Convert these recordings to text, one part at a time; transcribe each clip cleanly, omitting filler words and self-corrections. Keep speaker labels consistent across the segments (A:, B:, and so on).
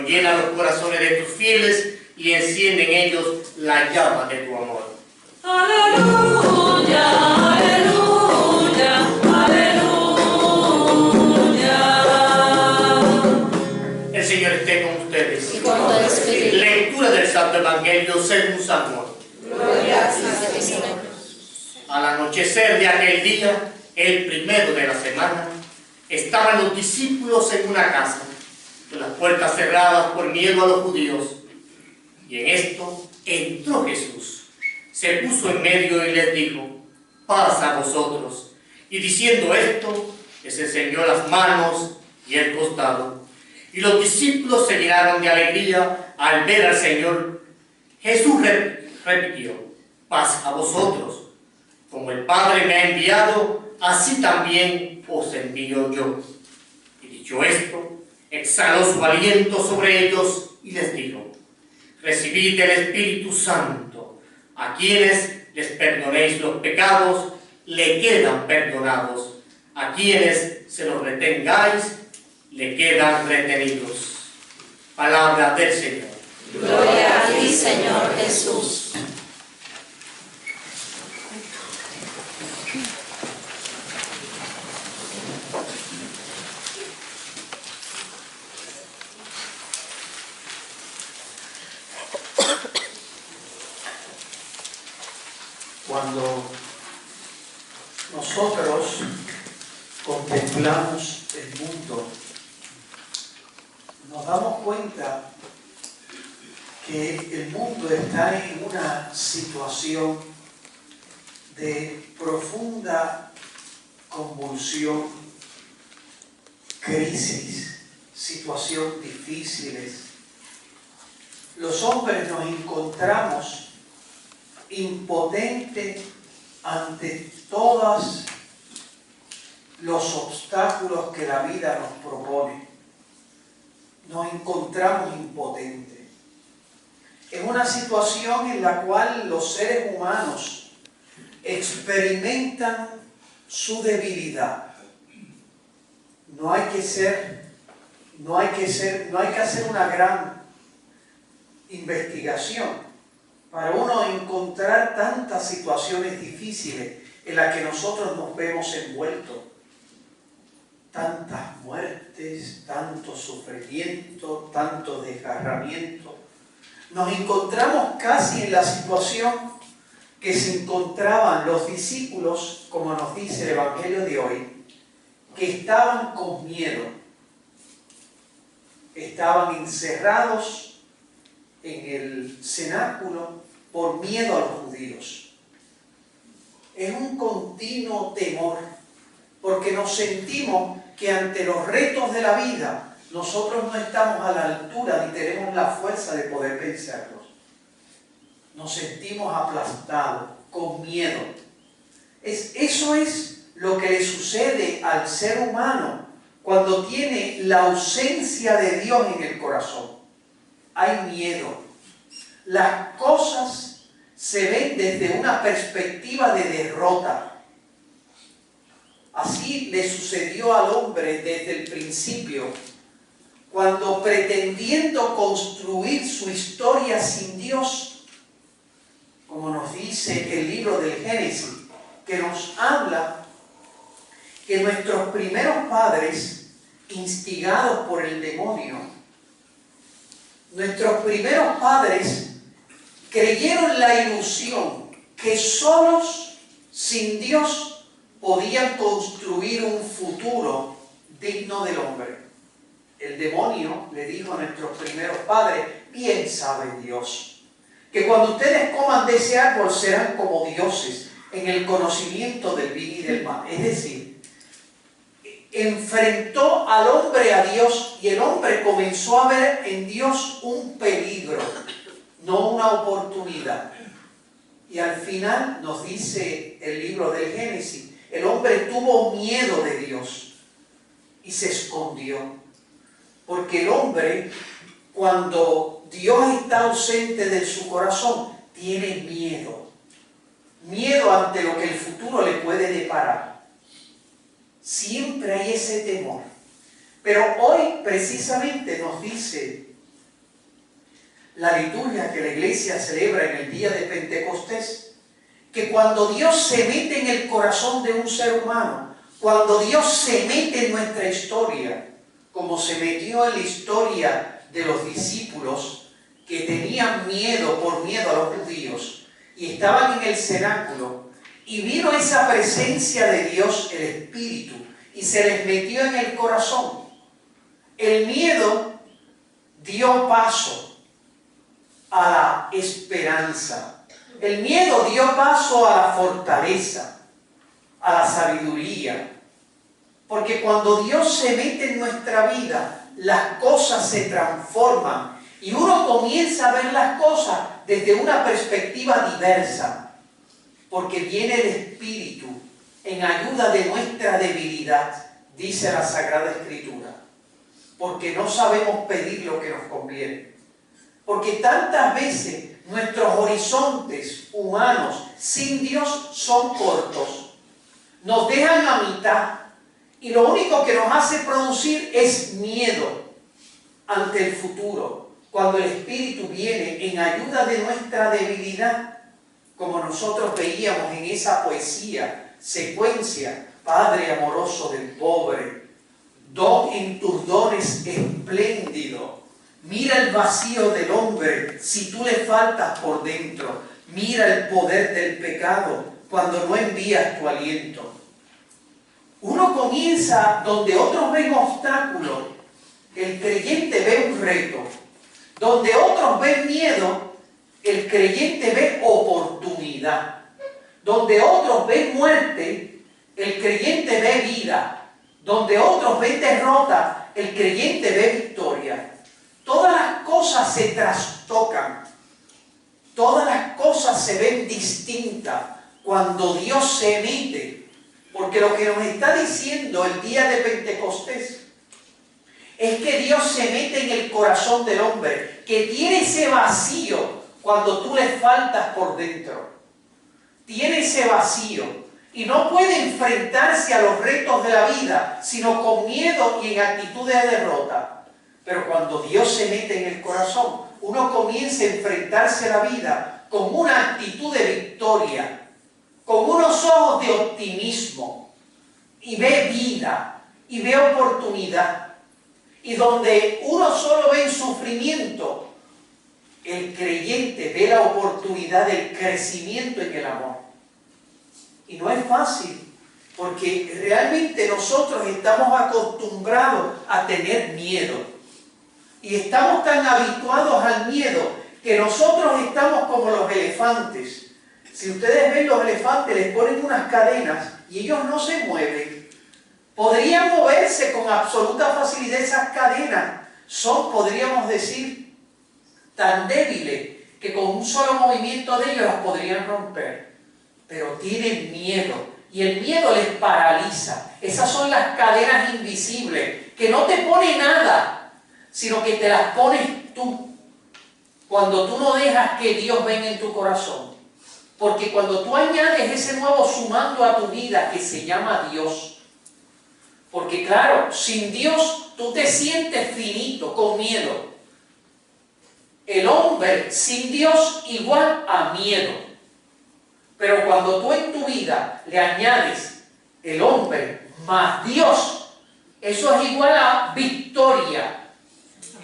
A: llena los corazones de tus fieles y enciende en ellos la llama de tu amor.
B: Aleluya, aleluya, aleluya.
A: El Señor esté con ustedes.
C: Y con tu espíritu.
A: Lectura del Santo Evangelio según San Juan.
C: Gloria a ti, Señor.
A: Al anochecer de aquel día, el primero de la semana, estaban los discípulos en una casa, con las puertas cerradas por miedo a los judíos. Y en esto entró Jesús, se puso en medio y les dijo: paz a vosotros. Y diciendo esto, les enseñó las manos y el costado. Y los discípulos se llenaron de alegría al ver al Señor. Jesús repitió: paz a vosotros. Como el Padre me ha enviado, así también os envío yo. Y dicho esto, exhaló su aliento sobre ellos y les dijo: recibid el Espíritu Santo. A quienes les perdonéis los pecados, le quedan perdonados. A quienes se los retengáis, le quedan retenidos. Palabra del Señor.
C: Gloria a ti, Señor Jesús.
D: Cuando nosotros contemplamos el mundo, nos damos cuenta que el mundo está en una situación de profunda convulsión, crisis, situaciones difíciles. Los hombres nos encontramos impotente ante todos los obstáculos que la vida nos propone. Nos encontramos impotentes. Es una situación en la cual los seres humanos experimentan su debilidad. No hay que hacer una gran investigación para uno encontrar tantas situaciones difíciles en las que nosotros nos vemos envueltos. Tantas muertes, tanto sufrimiento, tanto desgarramiento. Nos encontramos casi en la situación que se encontraban los discípulos, como nos dice el Evangelio de hoy, que estaban con miedo. Estaban encerrados en el cenáculo por miedo a los judíos. Es un continuo temor, porque nos sentimos que ante los retos de la vida nosotros no estamos a la altura ni tenemos la fuerza de poder vencerlos. Nos sentimos aplastados, con miedo. Eso es lo que le sucede al ser humano cuando tiene la ausencia de Dios en el corazón. Hay miedo. Las cosas se ven desde una perspectiva de derrota. Así le sucedió al hombre desde el principio, cuando pretendiendo construir su historia sin Dios, como nos dice el libro del Génesis, que nos habla que nuestros primeros padres, instigados por el demonio, nuestros primeros padres creyeron la ilusión que solos, sin Dios, podían construir un futuro digno del hombre. El demonio le dijo a nuestros primeros padres: bien sabe Dios que cuando ustedes coman de ese árbol serán como dioses en el conocimiento del bien y del mal. Es decir, enfrentó al hombre a Dios y el hombre comenzó a ver en Dios un peligro, no una oportunidad. Y al final nos dice el libro del Génesis, el hombre tuvo miedo de Dios y se escondió. Porque el hombre, cuando Dios está ausente de su corazón, tiene miedo. Miedo ante lo que el futuro le puede deparar. Siempre hay ese temor. Pero hoy precisamente nos dice la liturgia que la iglesia celebra en el día de Pentecostés, que cuando Dios se mete en el corazón de un ser humano, cuando Dios se mete en nuestra historia, como se metió en la historia de los discípulos que tenían miedo por miedo a los judíos y estaban en el cenáculo, y vino esa presencia de Dios, el Espíritu, y se les metió en el corazón. El miedo dio paso a la esperanza. El miedo dio paso a la fortaleza, a la sabiduría. Porque cuando Dios se mete en nuestra vida, las cosas se transforman y uno comienza a ver las cosas desde una perspectiva diversa. Porque viene el Espíritu en ayuda de nuestra debilidad, dice la Sagrada Escritura. Porque no sabemos pedir lo que nos conviene. Porque tantas veces nuestros horizontes humanos sin Dios son cortos. Nos dejan a mitad. Y lo único que nos hace producir es miedo ante el futuro. Cuando el Espíritu viene en ayuda de nuestra debilidad, como nosotros veíamos en esa poesía, secuencia, Padre amoroso del pobre, don en tus dones espléndido. Mira el vacío del hombre si tú le faltas por dentro. Mira el poder del pecado cuando no envías tu aliento. Uno comienza donde otros ven obstáculos, el creyente ve un reto. Donde otros ven miedo, el creyente ve oportunidad. Donde otros ven muerte, el creyente ve vida. Donde otros ven derrota, el creyente ve victoria. Todas las cosas se trastocan. Todas las cosas se ven distintas cuando Dios se mete. Porque lo que nos está diciendo el día de Pentecostés es que Dios se mete en el corazón del hombre, que tiene ese vacío cuando tú le faltas por dentro. Tiene ese vacío y no puede enfrentarse a los retos de la vida, sino con miedo y en actitud de derrota. Pero cuando Dios se mete en el corazón, uno comienza a enfrentarse a la vida con una actitud de victoria, con unos ojos de optimismo, y ve vida, y ve oportunidad. Y donde uno solo ve el sufrimiento, el creyente ve la oportunidad del crecimiento en el amor. Y no es fácil, porque realmente nosotros estamos acostumbrados a tener miedo. Y estamos tan habituados al miedo que nosotros estamos como los elefantes. Si ustedes ven los elefantes, les ponen unas cadenas y ellos no se mueven. Podrían moverse con absoluta facilidad esas cadenas. Son, podríamos decir, tan débiles que con un solo movimiento de ellos las podrían romper. Pero tienen miedo y el miedo les paraliza. Esas son las cadenas invisibles que no te pone nada, sino que te las pones tú. Cuando tú no dejas que Dios venga en tu corazón. Porque cuando tú añades ese nuevo sumando a tu vida que se llama Dios, porque claro, sin Dios tú te sientes finito, con miedo. El hombre sin Dios igual a miedo. Pero cuando tú en tu vida le añades el hombre más Dios, eso es igual a victoria.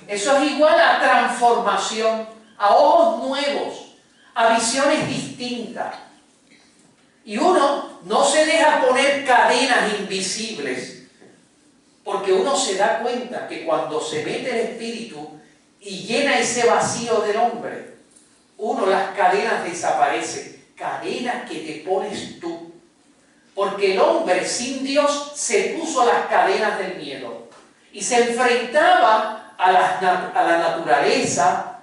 D: Eso es igual a transformación, a ojos nuevos, a visiones distintas. Y uno no se deja poner cadenas invisibles, porque uno se da cuenta que cuando se mete el Espíritu y llena ese vacío del hombre, las cadenas desaparecen, cadenas que te pones tú. Porque el hombre sin Dios se puso las cadenas del miedo y se enfrentaba a la naturaleza,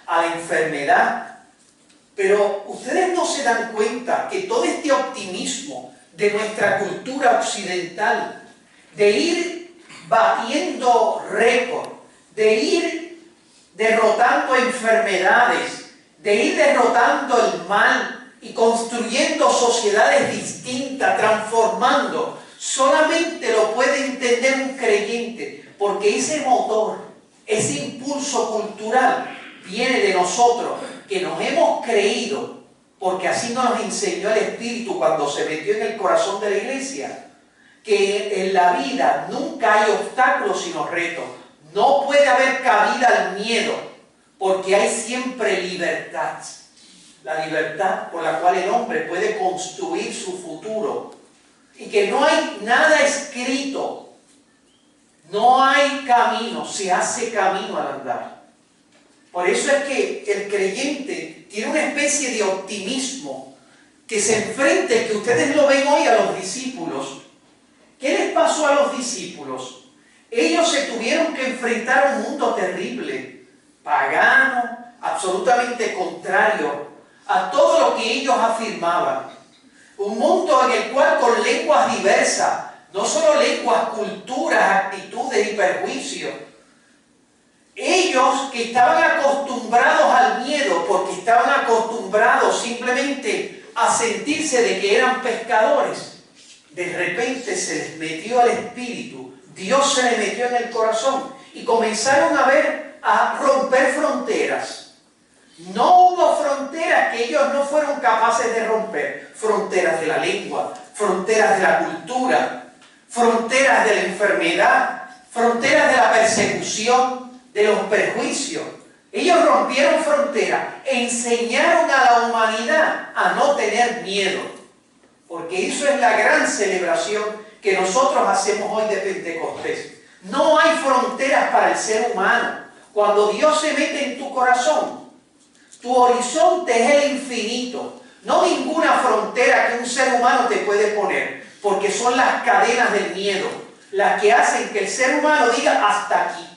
D: a la enfermedad. Pero ustedes no se dan cuenta que todo este optimismo de nuestra cultura occidental, de ir batiendo récord, de ir derrotando enfermedades, de ir derrotando el mal y construyendo sociedades distintas, transformando, solamente lo puede entender un creyente, porque ese motor, ese impulso cultural, viene de nosotros, que nos hemos creído, porque así nos enseñó el Espíritu cuando se metió en el corazón de la iglesia, que en la vida nunca hay obstáculos sino retos. No puede haber cabida al miedo, porque hay siempre libertad. La libertad por la cual el hombre puede construir su futuro. Y que no hay nada escrito, no hay camino, se hace camino al andar. Por eso es que el creyente tiene una especie de optimismo que se enfrenta, que ustedes lo ven hoy a los discípulos. ¿Qué les pasó a los discípulos? Ellos se tuvieron que enfrentar a un mundo terrible, pagano, absolutamente contrario a todo lo que ellos afirmaban. Un mundo en el cual con lenguas diversas, no solo lenguas, culturas, actitudes y perjuicios, ellos que estaban acostumbrados al miedo, porque estaban acostumbrados simplemente a sentirse de que eran pescadores, de repente se les metió al espíritu, Dios se les metió en el corazón y comenzaron a romper fronteras. No hubo fronteras que ellos no fueron capaces de romper. Fronteras de la lengua, fronteras de la cultura, fronteras de la enfermedad, fronteras de la persecución, de los perjuicios. Ellos rompieron fronteras, enseñaron a la humanidad a no tener miedo. Porque eso es la gran celebración que nosotros hacemos hoy de Pentecostés. No hay fronteras para el ser humano. Cuando Dios se mete en tu corazón, tu horizonte es el infinito. No ninguna frontera que un ser humano te puede poner, porque son las cadenas del miedo las que hacen que el ser humano diga hasta aquí.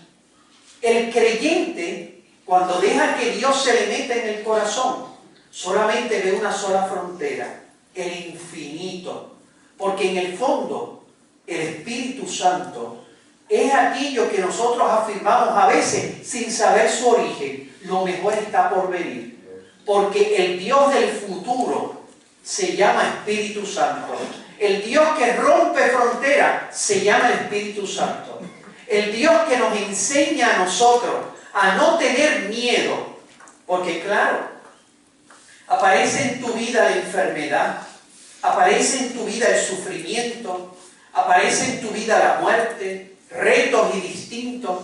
D: El creyente, cuando deja que Dios se le meta en el corazón, solamente ve una sola frontera, el infinito. Porque en el fondo, el Espíritu Santo es aquello que nosotros afirmamos a veces sin saber su origen. Lo mejor está por venir. Porque el Dios del futuro se llama Espíritu Santo. El Dios que rompe fronteras se llama el Espíritu Santo. El Dios que nos enseña a nosotros a no tener miedo. Porque claro, aparece en tu vida la enfermedad, aparece en tu vida el sufrimiento, aparece en tu vida la muerte, retos y distintos.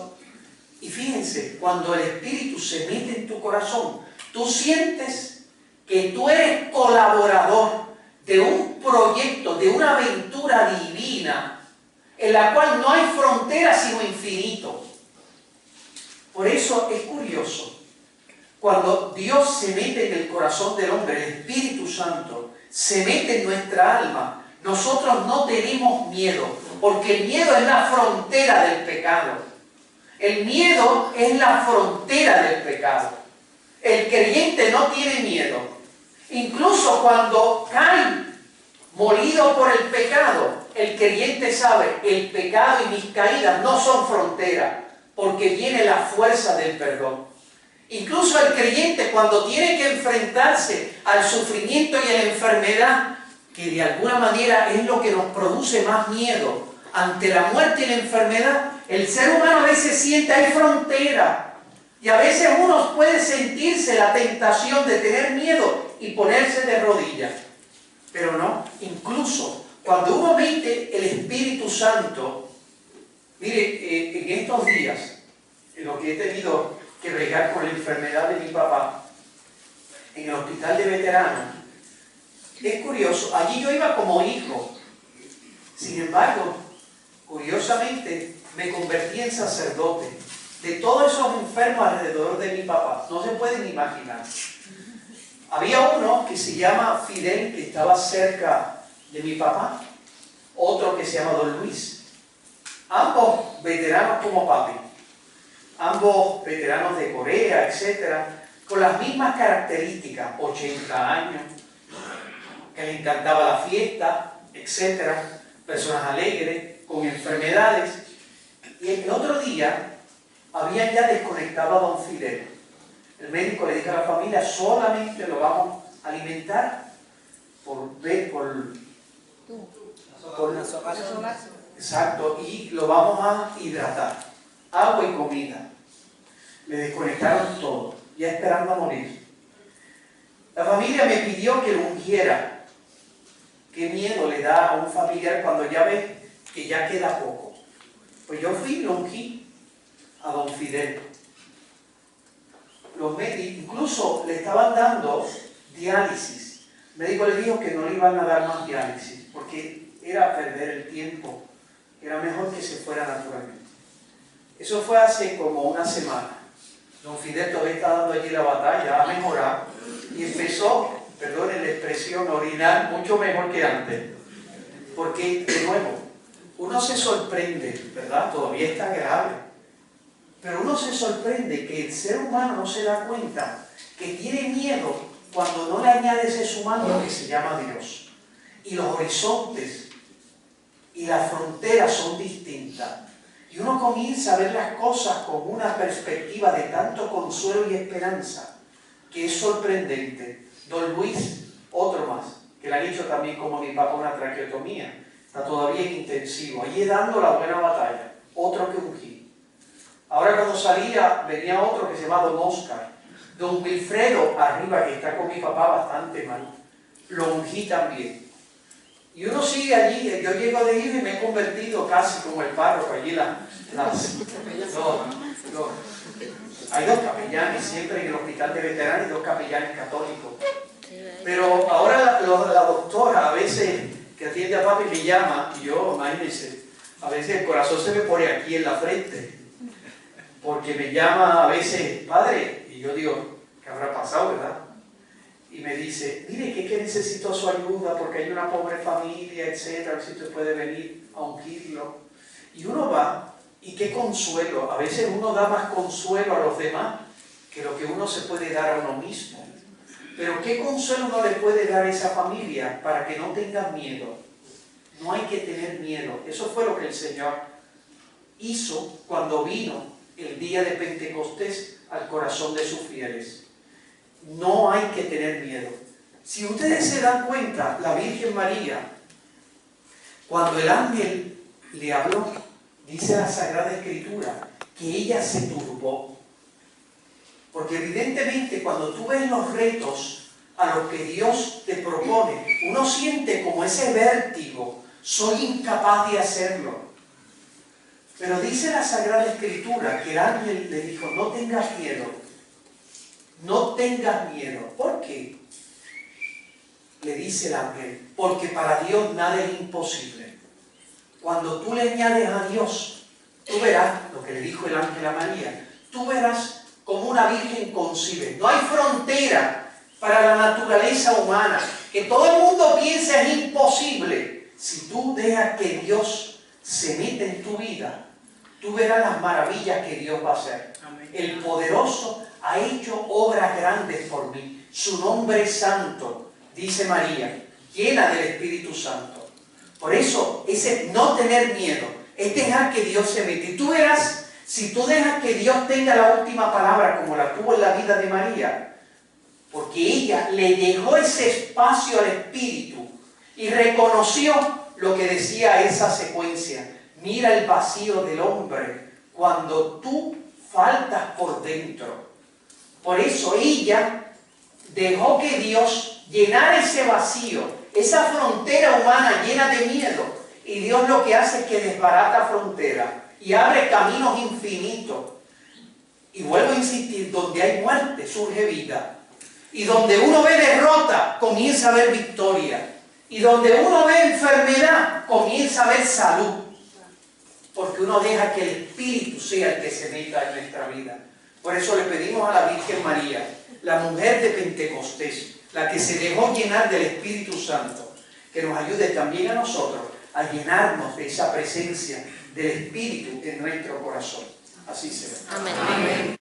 D: Y fíjense, cuando el Espíritu se mete en tu corazón, tú sientes que tú eres colaborador de un proyecto, de una aventura divina, en la cual no hay fronteras sino infinito. Por eso es curioso, cuando Dios se mete en el corazón del hombre, el Espíritu Santo se mete en nuestra alma, nosotros no tenemos miedo, porque el miedo es la frontera del pecado. El miedo es la frontera del pecado. El creyente no tiene miedo. Incluso cuando cae molido por el pecado, el creyente sabe, el pecado y mis caídas no son frontera, porque viene la fuerza del perdón. Incluso el creyente, cuando tiene que enfrentarse al sufrimiento y a la enfermedad, que de alguna manera es lo que nos produce más miedo, ante la muerte y la enfermedad, el ser humano a veces siente hay frontera. Y a veces uno puede sentirse la tentación de tener miedo y ponerse de rodillas. Pero no, incluso cuando uno mete el Espíritu Santo, mire, en estos días, en lo que he tenido que bregar con la enfermedad de mi papá, en el hospital de veteranos, es curioso, allí yo iba como hijo. Sin embargo, curiosamente, me convertí en sacerdote de todos esos enfermos alrededor de mi papá. No se pueden imaginar. Había uno que se llama Fidel, que estaba cerca de mi papá. Otro que se llama Don Luis. Ambos veteranos como papi. Ambos veteranos de Corea, etc. Con las mismas características. 80 años. Que les encantaba la fiesta, etc. Personas alegres, con enfermedades. Y el otro día habían ya desconectado a don Fidel. El médico le dijo a la familia, solamente lo vamos a alimentar exacto, y lo vamos a hidratar. Agua y comida. Le desconectaron todo. ya esperando a morir. La familia me pidió que lo ungiera. Qué miedo le da a un familiar cuando ya ve que ya queda poco. Pues yo fui y lo ungí a don Fidel. Los médicos incluso le estaban dando diálisis. El médico le dijo que no le iban a dar más diálisis porque era perder el tiempo. Era mejor que se fuera naturalmente. Eso fue hace como una semana. Don Fidel todavía está dando allí la batalla, ha mejorado y empezó, perdonen la expresión, a orinar mucho mejor que antes. Porque, de nuevo, uno se sorprende, ¿verdad? Todavía está grave. Pero uno se sorprende que el ser humano no se da cuenta que tiene miedo cuando no le añade ese ser humano lo que se llama Dios. Y los horizontes y las fronteras son distintas. Y uno comienza a ver las cosas con una perspectiva de tanto consuelo y esperanza que es sorprendente. Don Luis, otro más, que le han hecho también como mi papá una traqueotomía, está todavía en intensivo, allí dando la buena batalla, otro que ungí. Ahora cuando salía venía otro que se llama Don Oscar. Don Wilfredo arriba, que está con mi papá bastante mal, lo ungí también. Y uno sigue allí, yo llego de ir y me he convertido casi como el párroco allí hay dos capellanes siempre en el hospital de veteranos y dos capellanes católicos. Pero ahora la doctora a veces que atiende a papi me llama y yo, imagínense, a veces el corazón se me pone aquí en la frente porque me llama a veces, padre, y yo digo, ¿qué habrá pasado, verdad? Y me dice, mire, que necesito su ayuda porque hay una pobre familia, etcétera, a ver si usted puede venir a ungirlo. Y uno va, y qué consuelo, a veces uno da más consuelo a los demás que lo que uno se puede dar a uno mismo. Pero qué consuelo uno le puede dar a esa familia para que no tengan miedo. No hay que tener miedo. Eso fue lo que el Señor hizo cuando vino el día de Pentecostés al corazón de sus fieles. No hay que tener miedo. Si ustedes se dan cuenta, la Virgen María, cuando el ángel le habló, dice la Sagrada Escritura, que ella se turbó. Porque evidentemente cuando tú ves los retos a los que Dios te propone, uno siente como ese vértigo, soy incapaz de hacerlo. Pero dice la Sagrada Escritura que el ángel le dijo, no tengas miedo. No tengas miedo. ¿Por qué? Le dice el ángel, porque para Dios nada es imposible. Cuando tú le añades a Dios, tú verás lo que le dijo el ángel a María, tú verás como una virgen concibe. No hay frontera para la naturaleza humana. Que todo el mundo piense es imposible. Si tú dejas que Dios se meta en tu vida, tú verás las maravillas que Dios va a hacer. Amén. El poderoso ha hecho obras grandes por mí. Su nombre es santo, dice María, llena del Espíritu Santo. Por eso, ese no tener miedo, es dejar que Dios se meta. Y tú verás, si tú dejas que Dios tenga la última palabra, como la tuvo en la vida de María, porque ella le dejó ese espacio al Espíritu y reconoció lo que decía esa secuencia. Mira el vacío del hombre cuando tú faltas por dentro. Por eso ella dejó que Dios llenara ese vacío, esa frontera humana llena de miedo. Y Dios lo que hace es que desbarata fronteras y abre caminos infinitos. Y vuelvo a insistir, donde hay muerte surge vida. Y donde uno ve derrota, comienza a ver victoria. Y donde uno ve enfermedad, comienza a ver salud. Porque uno deja que el Espíritu sea el que se meta en nuestra vida. Por eso le pedimos a la Virgen María, la mujer de Pentecostés, la que se dejó llenar del Espíritu Santo, que nos ayude también a nosotros a llenarnos de esa presencia del Espíritu en nuestro corazón. Así será.
C: Amén.